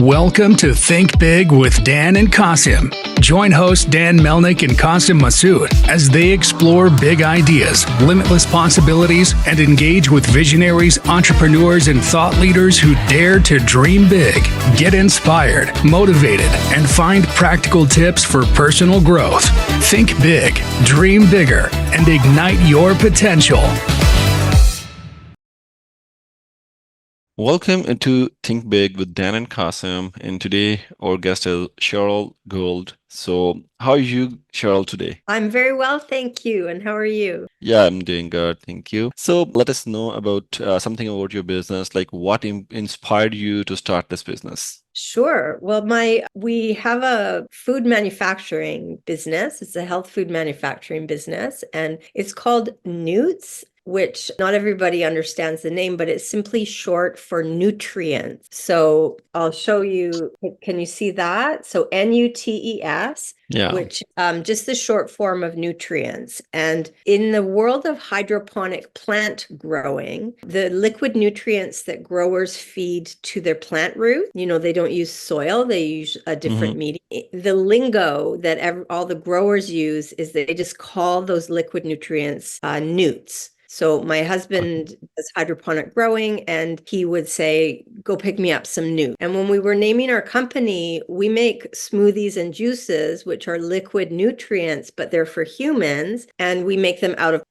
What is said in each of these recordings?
Welcome to Think Big with Dan and Qasim. Join hosts Dan Melnick and Qasim Masood as they explore big ideas, limitless possibilities, and engage with visionaries, entrepreneurs, and thought leaders who dare to dream big, get inspired, motivated, and find practical tips for personal growth. Think big, dream bigger, and ignite your potential. Welcome to Think Big with Dan and Qasim, and today our guest is Cheryl Gould. So, how are you, Cheryl, today? I'm very well, thank you. And how are you? Yeah, I'm doing good, thank you. So, let us know about something about your business, like what inspired you to start this business? Sure. Well, we have a food manufacturing business. It's a health food manufacturing business, and it's called Newts, which not everybody understands the name, but it's simply short for nutrients. So I'll show you. Can you see that? So NUTES. Yeah. Which just the short form of nutrients. And in the world of hydroponic plant growing, the liquid nutrients that growers feed to their plant root, they don't use soil, they use a different medium. The lingo that all the growers use is they just call those liquid nutrients newts. So my husband does hydroponic growing, and he would say, go pick me up some newt. And when we were naming our company, we make smoothies and juices, which are liquid nutrients, but they're for humans. And we make them out of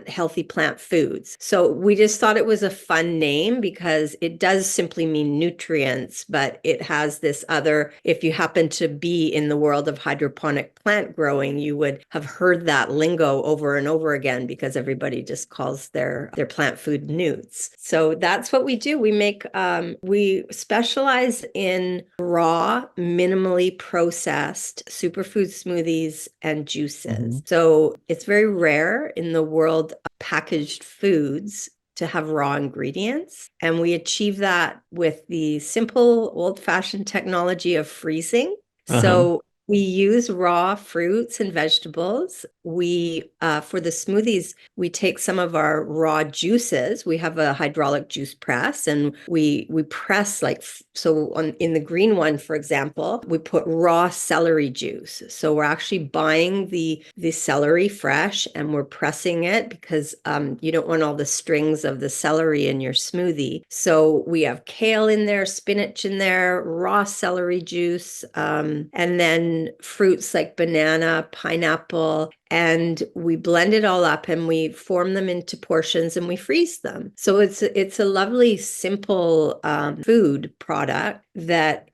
healthy plant foods. So we just thought it was a fun name because it does simply mean nutrients, but it has this other, if you happen to be in the world of hydroponic plant growing, you would have heard that lingo over and over again because everybody just calls their plant food newts. So that's what we do. We specialize in raw, minimally processed superfood smoothies and juices. So it's very rare in the world of packaged foods to have raw ingredients. And we achieve that with the simple old-fashioned technology of freezing. So we use raw fruits and vegetables. For the smoothies, we take some of our raw juices. We have a hydraulic juice press, and we press in the green one, for example, we put raw celery juice. So we're actually buying the celery fresh, and we're pressing it because you don't want all the strings of the celery in your smoothie. So we have kale in there, spinach in there, raw celery juice, and then fruits like banana, pineapple, and we blend it all up and we form them into portions and we freeze them. So it's a lovely, simple food product that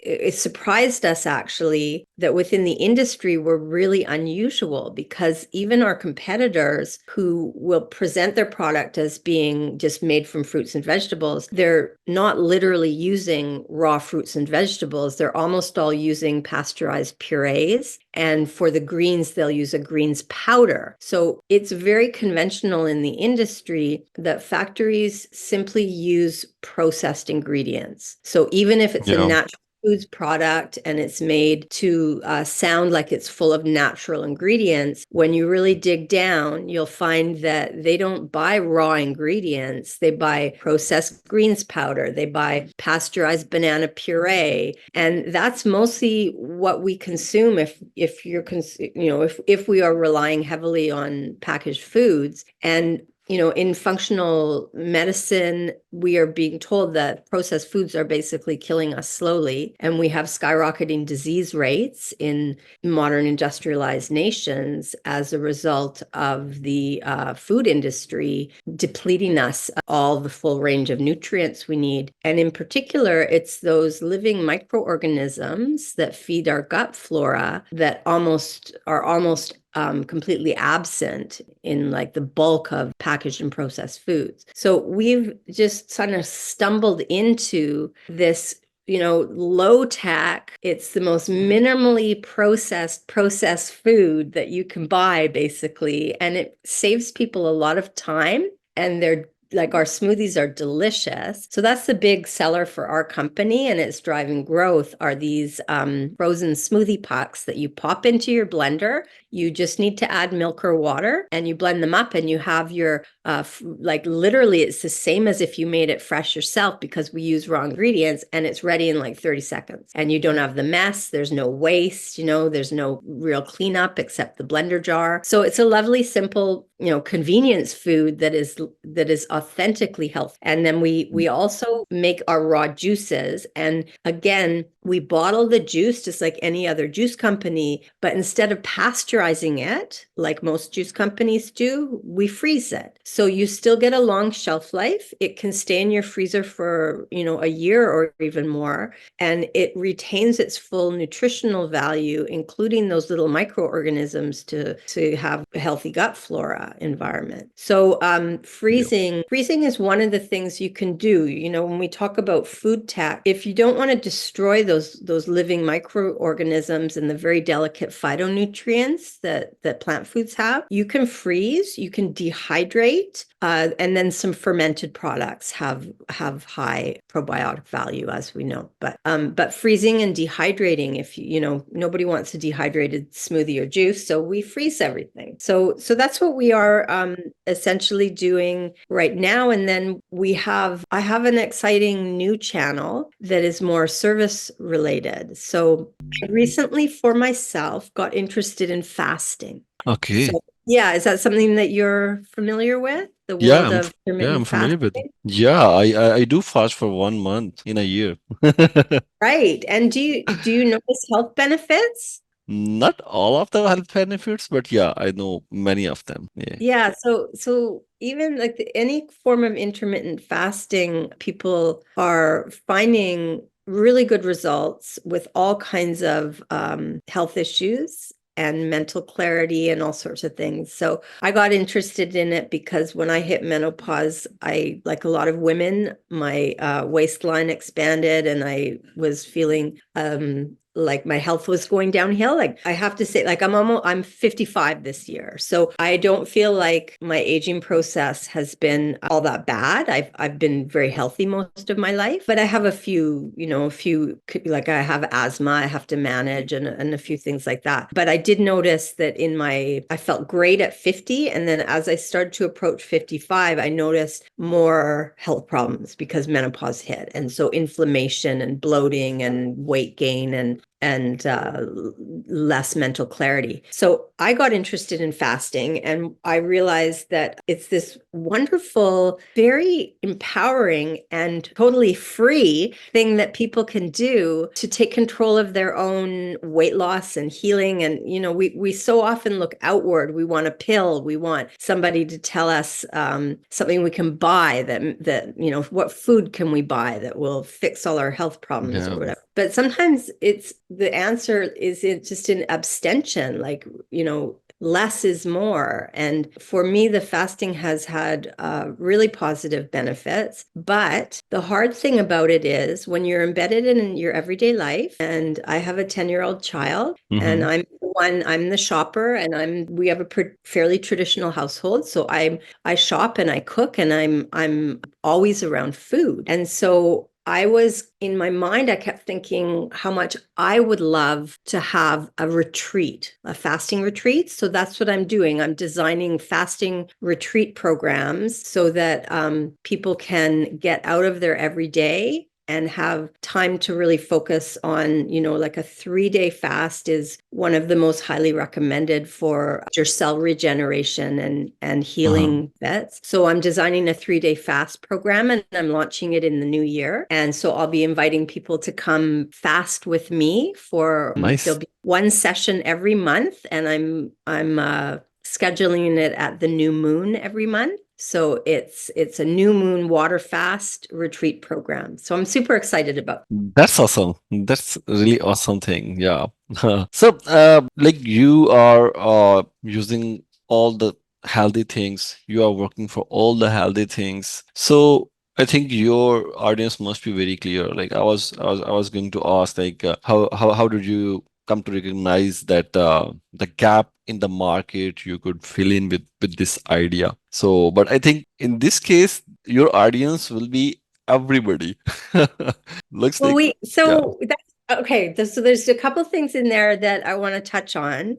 it surprised us actually that within the industry we're really unusual, because even our competitors who will present their product as being just made from fruits and vegetables, they're not literally using raw fruits and vegetables. They're almost all using pasteurized purees. And for the greens, they'll use a greens powder. So it's very conventional in the industry that factories simply use processed ingredients. So even if it's a natural foods product and it's made to sound like it's full of natural ingredients, when you really dig down, you'll find that they don't buy raw ingredients. They buy processed greens powder. They buy pasteurized banana puree. And that's mostly what we consume if we are relying heavily on packaged foods. And in functional medicine, we are being told that processed foods are basically killing us slowly. And we have skyrocketing disease rates in modern industrialized nations as a result of the food industry depleting us all the full range of nutrients we need. And in particular, it's those living microorganisms that feed our gut flora that are almost completely absent in like the bulk of packaged and processed foods. So we've just kind of stumbled into this, low tech. It's the most minimally processed food that you can buy, basically. And it saves people a lot of time, and our smoothies are delicious. So that's the big seller for our company, and it's driving growth, are these frozen smoothie pucks that you pop into your blender. You just need to add milk or water, and you blend them up, and you have your like literally it's the same as if you made it fresh yourself, because we use raw ingredients and it's ready in like 30 seconds. And you don't have the mess. There's no waste, there's no real cleanup except the blender jar. So it's a lovely, simple, convenience food that is authentically healthy. And then we also make our raw juices. And again, we bottle the juice just like any other juice company, but instead of pasteurizing it, like most juice companies do, we freeze it. So you still get a long shelf life. It can stay in your freezer for, a year or even more, and it retains its full nutritional value, including those little microorganisms to have a healthy gut flora environment. So freezing is one of the things you can do. When we talk about food tech, if you don't want to destroy those living microorganisms and the very delicate phytonutrients that plant foods have, you can freeze, you can dehydrate, and then some fermented products have high probiotic value, as we know. But freezing and dehydrating, if nobody wants a dehydrated smoothie or juice, so we freeze everything. So that's what we are essentially doing right now. And then I have an exciting new channel that is more service related. So I recently for myself got interested in fasting. Okay. So yeah, is that something that you're familiar with? The Yeah, world of I'm intermittent familiar with it. fasting? Yeah, I do fast for 1 month in a year. Right. And do you notice health benefits? Not all of the health benefits, but yeah, I know many of them. Yeah. Yeah, so even like any form of intermittent fasting, people are finding really good results with all kinds of health issues and mental clarity and all sorts of things. So I got interested in it because when I hit menopause, like a lot of women, my waistline expanded and I was feeling like my health was going downhill. Like I have to say, like I'm 55 this year. So I don't feel like my aging process has been all that bad. I've been very healthy most of my life, but I have a few, like I have asthma I have to manage and a few things like that. But I did notice that I felt great at 50. And then as I started to approach 55, I noticed more health problems because menopause hit. And so inflammation and bloating and weight gain and less mental clarity. So I got interested in fasting and I realized that it's this wonderful, very empowering and totally free thing that people can do to take control of their own weight loss and healing. And, we so often look outward. We want a pill. We want somebody to tell us something we can buy that, what food can we buy that will fix all our health problems or Yeah. whatever. But sometimes the answer is just in abstention, like, less is more. And for me, the fasting has had really positive benefits. But the hard thing about it is when you're embedded in your everyday life, and I have a 10-year-old child, and I'm the shopper, and we have a fairly traditional household. So I shop and I cook, and I'm always around food. And so in my mind, I kept thinking how much I would love to have a retreat, a fasting retreat. So that's what I'm doing. I'm designing fasting retreat programs so that people can get out of their everyday and have time to really focus on, like a 3-day fast is one of the most highly recommended for your cell regeneration and healing bits. So I'm designing a 3-day fast program and I'm launching it in the new year. And so I'll be inviting people to come fast with me for, Nice. there'll be one session every month, and I'm scheduling it at the new moon every month. So it's a new moon water fast retreat program. So I'm super excited about it. That's awesome. That's really awesome thing. Yeah. So, like you are using all the healthy things. You are working for all the healthy things. So I think your audience must be very clear. Like I was going to ask, like, how did you come to recognize that the gap in the market you could fill in with this idea? So, but I think in this case, your audience will be everybody. Looks Well, like, yeah. Okay, so there's a couple things in there that I want to touch on.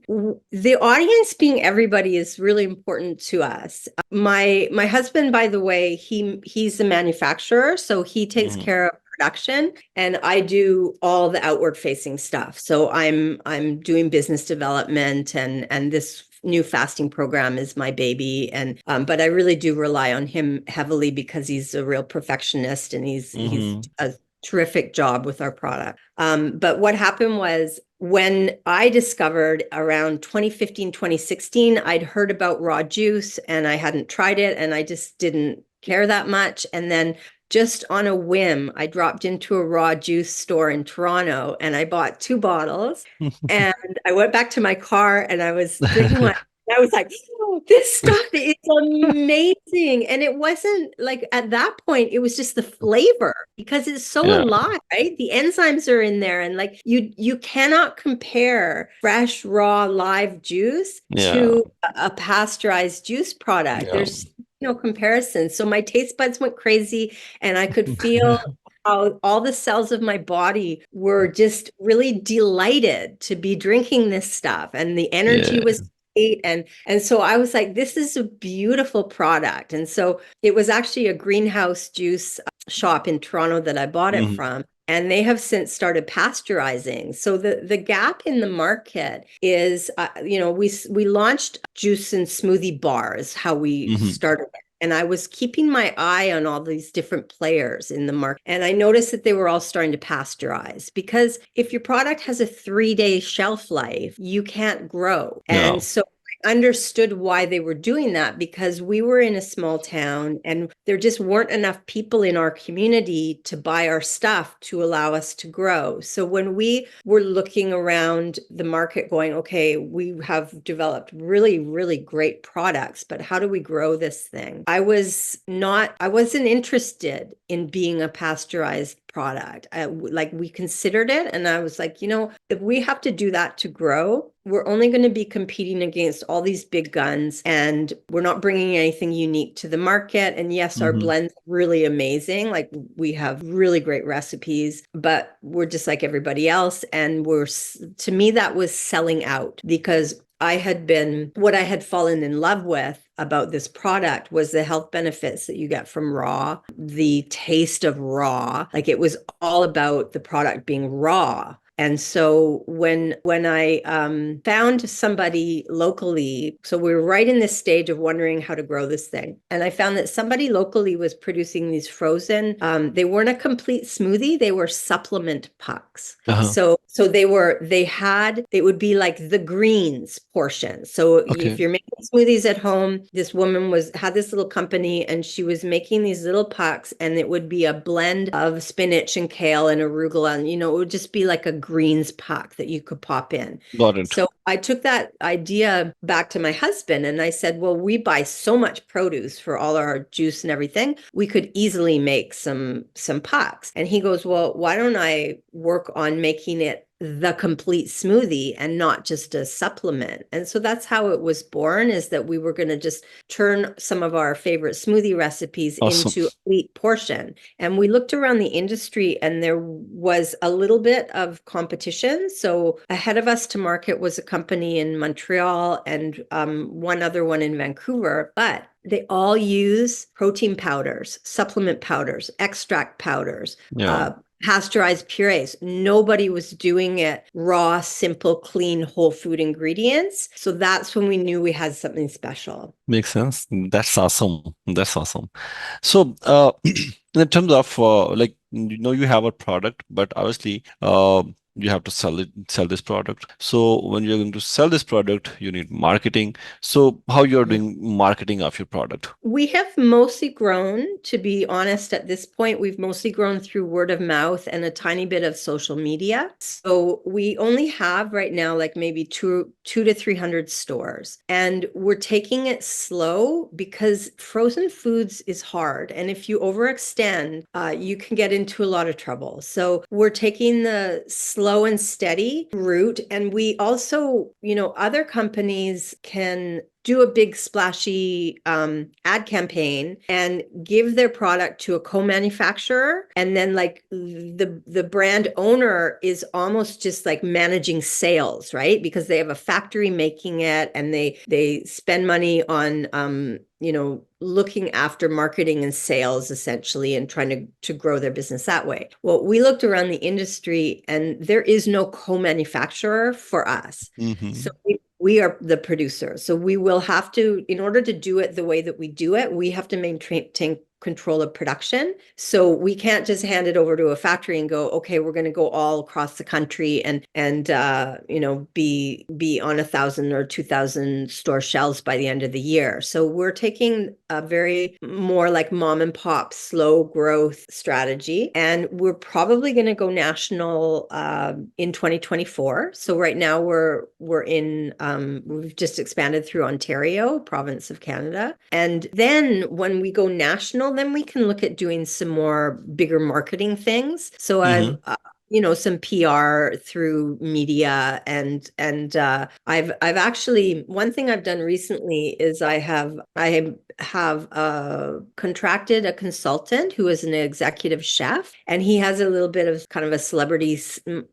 The audience being everybody is really important to us. My husband, by the way, he's a manufacturer, so he takes Mhm. care of production, and I do all the outward facing stuff. So I'm doing business development, and this new fasting program is my baby, and but I really do rely on him heavily because he's a real perfectionist, and he's Mhm. a terrific job with our product. But what happened was when I discovered around 2015, 2016, I'd heard about raw juice and I hadn't tried it and I just didn't care that much. And then just on a whim, I dropped into a raw juice store in Toronto and I bought 2 bottles. And I went back to my car and I was drinking one. I was like, oh, this stuff is amazing. And it wasn't like at that point, it was just the flavor because it's so Yeah, alive, right? The enzymes are in there. And like you cannot compare fresh, raw, live juice yeah, to a pasteurized juice product. yeah. There's no comparison. So my taste buds went crazy and I could feel how all the cells of my body were just really delighted to be drinking this stuff. And the energy Yeah. was great. And so I was like, this is a beautiful product. And so it was actually a greenhouse juice shop in Toronto that I bought it Mhm. from. And they have since started pasteurizing. So the gap in the market is, we launched juice and smoothie bars, how we Mhm. started. And I was keeping my eye on all these different players in the market. And I noticed that they were all starting to pasteurize because if your product has a 3-day shelf life, you can't grow. Yeah. And so I understood why they were doing that because we were in a small town and there just weren't enough people in our community to buy our stuff to allow us to grow. So when we were looking around the market going, okay, we have developed really, really great products, but how do we grow this thing? I wasn't interested in being a pasteurized product. Like we considered it and I was like, if we have to do that to grow, we're only going to be competing against all these big guns and we're not bringing anything unique to the market. And yes, our Mhm. blend's really amazing. Like we have really great recipes, but we're just like everybody else. And to me, that was selling out because what I had fallen in love with about this product was the health benefits that you get from raw, the taste of raw. Like it was all about the product being raw. And so when I found somebody locally, so we were right in this stage of wondering how to grow this thing. And I found that somebody locally was producing these frozen, they weren't a complete smoothie, they were supplement pucks. Uh-huh. So it would be like the greens portion. So if Okay. you're making smoothies at home, this woman had this little company and she was making these little pucks and it would be a blend of spinach and kale and arugula. And, it would just be like a greens puck that you could pop in. Got it. So I took that idea back to my husband and I said, well, we buy so much produce for all our juice and everything. We could easily make some pucks. And he goes, well, why don't I work on making it the complete smoothie and not just a supplement? And so that's how it was born, is that we were going to just turn some of our favorite smoothie recipes Awesome. into elite portion. And we looked around the industry and there was a little bit of competition. So ahead of us to market was a company in Montreal and one other one in Vancouver, but they all use protein powders, supplement powders, extract powders, Yeah. pasteurized purees. Nobody was doing it raw, simple, clean, whole food ingredients. So that's when we knew we had something special. Makes sense. That's awesome. That's awesome. So, in terms of like, you have a product, but obviously, you have to sell this product. So, when you're going to sell this product, you need marketing. So, how you're doing marketing of your product? We have mostly grown, to be honest, at this point, we've mostly grown through word of mouth and a tiny bit of social media. So we only have right now like maybe two to 300 stores. And we're taking it slow because frozen foods is hard. And if you overextend, you can get into a lot of trouble. So we're taking the slow and steady route. And we also, other companies can do a big splashy ad campaign and give their product to a co-manufacturer, and then like the brand owner is almost just like managing sales, right? Because they have a factory making it, and they spend money on looking after marketing and sales essentially, and trying to grow their business that way. Well, we looked around the industry and there is no co-manufacturer for us. So we are the producer. So we will have to, in order to do it the way that we do it, we have to maintain control of production. So we can't just hand it over to a factory and go, okay, we're going to go all across the country and be on 1,000 or 2,000 store shelves by the end of the year. So we're taking a very more like mom and pop slow growth strategy, and we're probably going to go national in 2024. So right now we're in we've just expanded through Ontario, province of Canada, and then when we go national, then we can look at doing some more bigger marketing things. So I've some PR through media, and I've actually, one thing I've done recently is I have contracted a consultant who is an executive chef, and he has a little bit of kind of a celebrity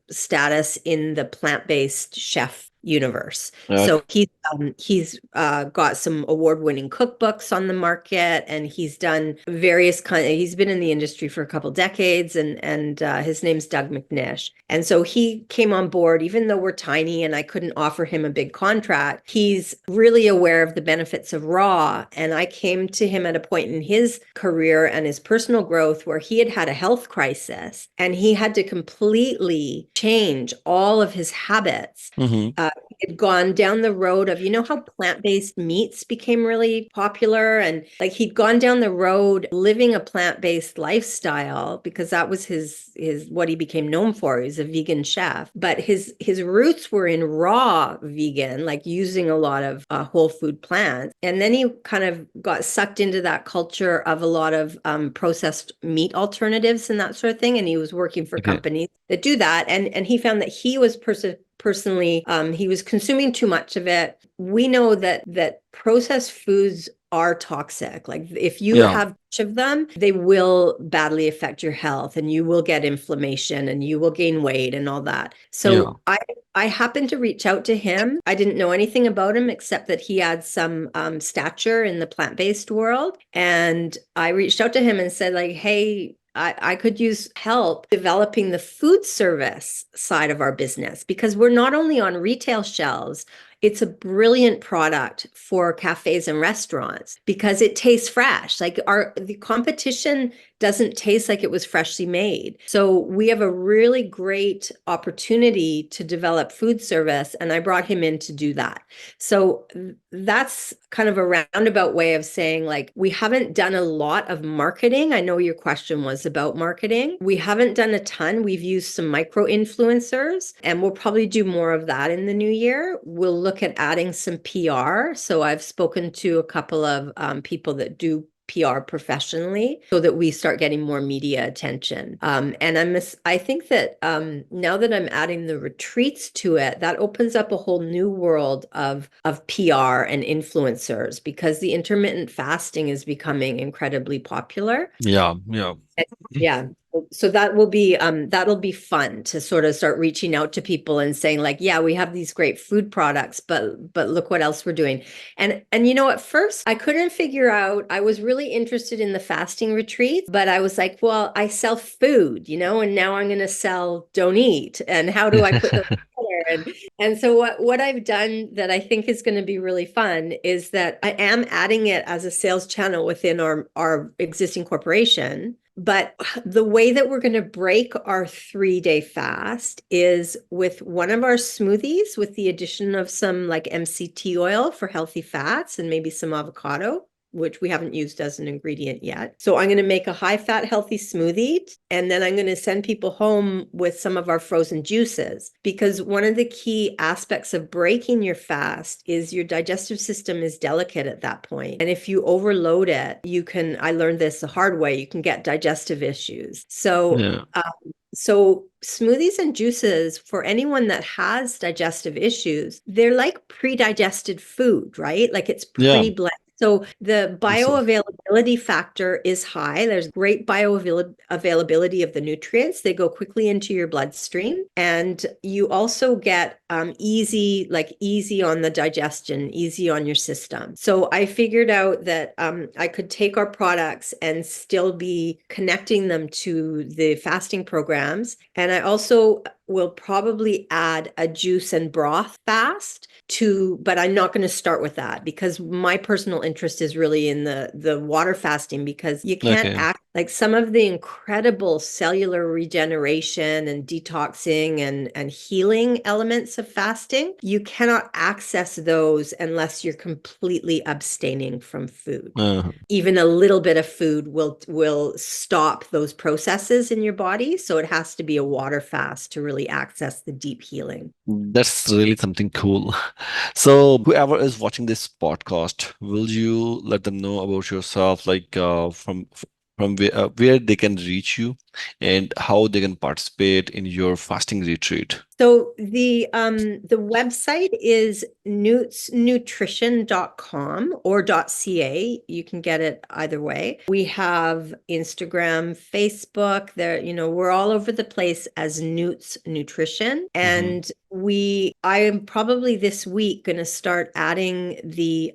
status in the plant-based chef universe. So he's got some award-winning cookbooks on the market, and he's done various he's been in the industry for a couple decades, and his name's Doug McNish. And so he came on board, even though we're tiny and I couldn't offer him a big contract. He's really aware of the benefits of raw, and I came to him at a point in his career and his personal growth where he had a health crisis, and he had to completely change all of his habits. He had gone down the road of, how plant-based meats became really popular, and like he'd gone down the road living a plant-based lifestyle because that was his what he became known for. He was a vegan chef, but his roots were in raw vegan, like using a lot of whole food plants. And then he kind of got sucked into that culture of a lot of processed meat alternatives and that sort of thing, and he was working for companies that do that, and he found that he was personally, he was consuming too much of it. We know that processed foods are toxic. Like if you have much of them, they will badly affect your health, and you will get inflammation, and you will gain weight and all that. So I happened to reach out to him. I didn't know anything about him except that he had some stature in the plant-based world. And I reached out to him and said, like, hey, I could use help developing the food service side of our business, because we're not only on retail shelves, it's a brilliant product for cafes and restaurants because it tastes fresh. Like the competition doesn't taste like it was freshly made. So we have a really great opportunity to develop food service, and I brought him in to do that. So that's kind of a roundabout way of saying, like, we haven't done a lot of marketing. I know your question was about marketing. We haven't done a ton. We've used some micro influencers, and we'll probably do more of that in the new year. We'll look at adding some PR. So I've spoken to a couple of people that do PR professionally so that we start getting more media attention. And I think that now that I'm adding the retreats to it, that opens up a whole new world of PR and influencers, because the intermittent fasting is becoming incredibly popular. Yeah. So that will be that'll be fun to sort of start reaching out to people and saying, like, yeah, we have these great food products, but look what else we're doing. And at first I couldn't figure out, I was really interested in the fasting retreat, but I was like, well, I sell food, and now I'm going to sell don't eat, and how do I put those together? And so what I've done that I think is going to be really fun is that I am adding it as a sales channel within our existing corporation. But the way that we're going to break our 3-day fast is with one of our smoothies, with the addition of some like MCT oil for healthy fats and maybe some avocado. which we haven't used as an ingredient yet. So I'm going to make a high-fat, healthy smoothie, and then I'm going to send people home with some of our frozen juices, because one of the key aspects of breaking your fast is your digestive system is delicate at that point. And if you overload it, I learned this the hard way, you can get digestive issues. Yeah. So smoothies and juices, for anyone that has digestive issues, they're like pre-digested food, right? Like it's Yeah. pre-blended. So the So, bioavailability factor is high. There's great bioavailability of the nutrients. They go quickly into your bloodstream. And you also get easy on the digestion, easy on your system. So I figured out that I could take our products and still be connecting them to the fasting programs. And I also will probably add a juice and broth fast but I'm not going to start with that, because my personal interest is really in the water fasting, because you can't okay. act like some of the incredible cellular regeneration and detoxing and healing elements of fasting. You cannot access those unless you're completely abstaining from food. Uh, Even a little bit of food will stop those processes in your body. So it has to be a water fast to really access the deep healing. that's really something cool. So, whoever is watching this podcast, will you let them know about yourself, like from where they can reach you and how they can participate in your fasting retreat? So the website is newtsnutrition.com or .ca. You can get it either way. We have Instagram, Facebook. We're all over the place as Newts Nutrition. And I am probably this week going to start adding the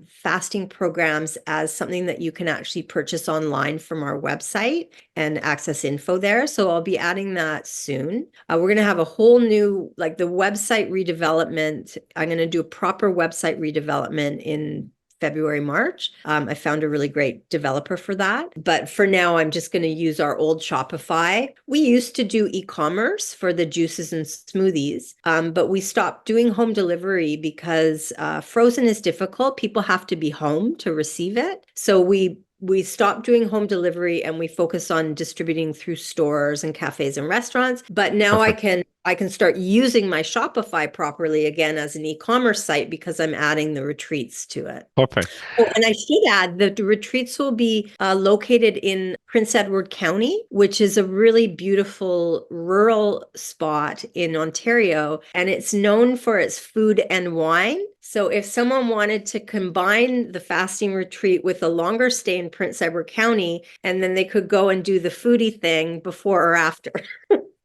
fasting programs as something that you can actually purchase online from our website and access info there. So I'll be adding that soon. We're going to have a whole new, like the website redevelopment. I'm going to do a proper website redevelopment in February, March. I found a really great developer for that. But for now, I'm just going to use our old Shopify. We used to do e-commerce for the juices and smoothies, but we stopped doing home delivery because frozen is difficult. People have to be home to receive it. So we stopped doing home delivery and we focus on distributing through stores and cafes and restaurants. But now I Perfect. can start using my Shopify properly again as an e-commerce site, because I'm adding the retreats to it. Perfect. Oh, and I should add that the retreats will be located in Prince Edward County, which is a really beautiful rural spot in Ontario, and it's known for its food and wine. So if someone wanted to combine the fasting retreat with a longer stay in Prince Edward County, and then they could go and do the foodie thing before or after.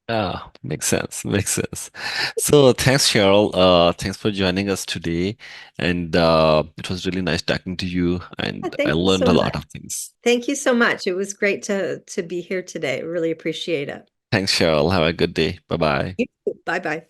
Ah, makes sense. Makes sense. So thanks, Cheryl. Thanks for joining us today. And it was really nice talking to you. And I Thank you learned so a much. lot of things. Thank you so much. It was great to be here today. Really appreciate it. Thanks, Cheryl. Have a good day. Bye bye. Bye bye.